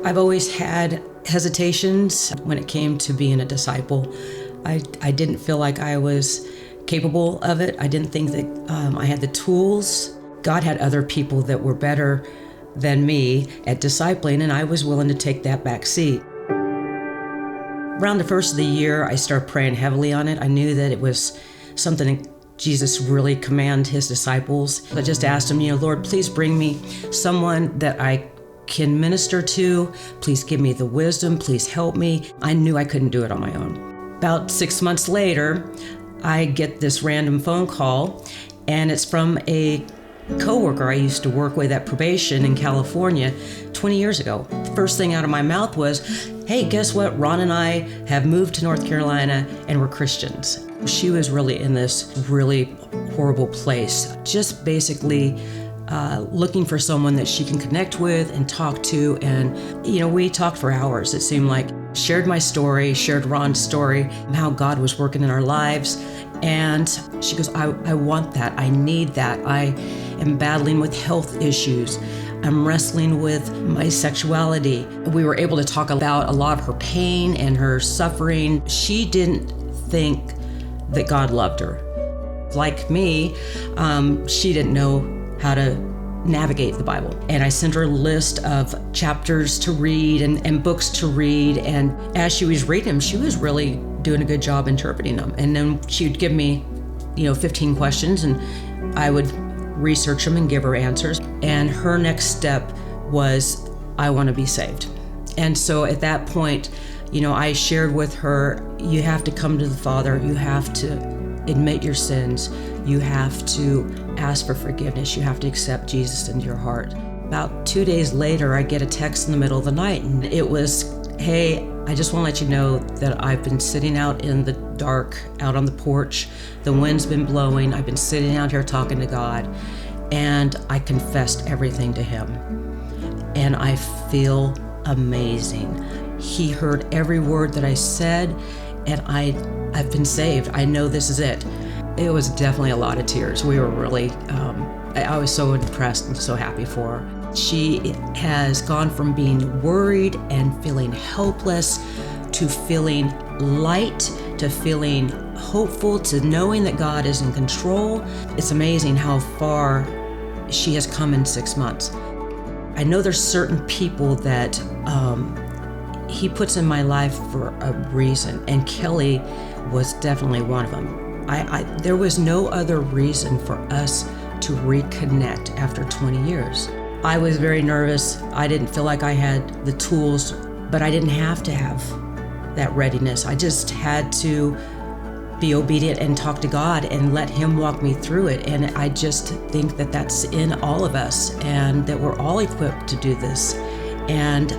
I've always had hesitations when it came to being a disciple. I didn't feel like I was capable of it. I didn't think that I had the tools. God had other people that were better than me at discipling, and I was willing to take that back seat. Around the first of the year, I started praying heavily on it. I knew that it was something Jesus really commanded his disciples. I just asked him, Lord, please bring me someone that I can minister to. Please give me the wisdom. Please help me. I knew I couldn't do it on my own. About 6 months later, I get this random phone call, and it's from a coworker I used to work with at probation in California 20 years ago. The first thing out of my mouth was, hey, guess what? Ron and I have moved to North Carolina and we're Christians. She was really in this really horrible place, just basically looking for someone that she can connect with and talk to. And, we talked for hours, it seemed like. Shared my story, shared Ron's story, how God was working in our lives. And she goes, I want that. I need that. I am battling with health issues. I'm wrestling with my sexuality. We were able to talk about a lot of her pain and her suffering. She didn't think that God loved her. Like me, she didn't know how to navigate the Bible. And I sent her a list of chapters to read and books to read. And as she was reading them, she was really doing a good job interpreting them. And then she would give me, 15 questions, and I would research them and give her answers. And her next step was, I want to be saved. And so at that point, I shared with her, you have to come to the Father. You have to admit your sins. You have to ask for forgiveness. You have to accept Jesus into your heart. About 2 days later, I get a text in the middle of the night, and it was, hey, I just want to let you know that I've been sitting out in the dark, out on the porch. The wind's been blowing. I've been sitting out here talking to God, and I confessed everything to him. And I feel amazing. He heard every word that I said, and I've been saved. I know this is it. It was definitely a lot of tears. We were really, I was so impressed and so happy for her. She has gone from being worried and feeling helpless to feeling light, to feeling hopeful, to knowing that God is in control. It's amazing how far she has come in 6 months. I know there's certain people that he puts in my life for a reason, and Kelly was definitely one of them. There was no other reason for us to reconnect after 20 years. I was very nervous. I didn't feel like I had the tools, but I didn't have to have that readiness. I just had to be obedient and talk to God and let him walk me through it. And I just think that that's in all of us, and that we're all equipped to do this. And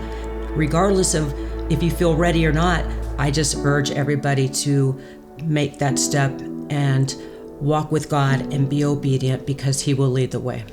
regardless of if you feel ready or not, I just urge everybody to make that step and walk with God and be obedient, because he will lead the way.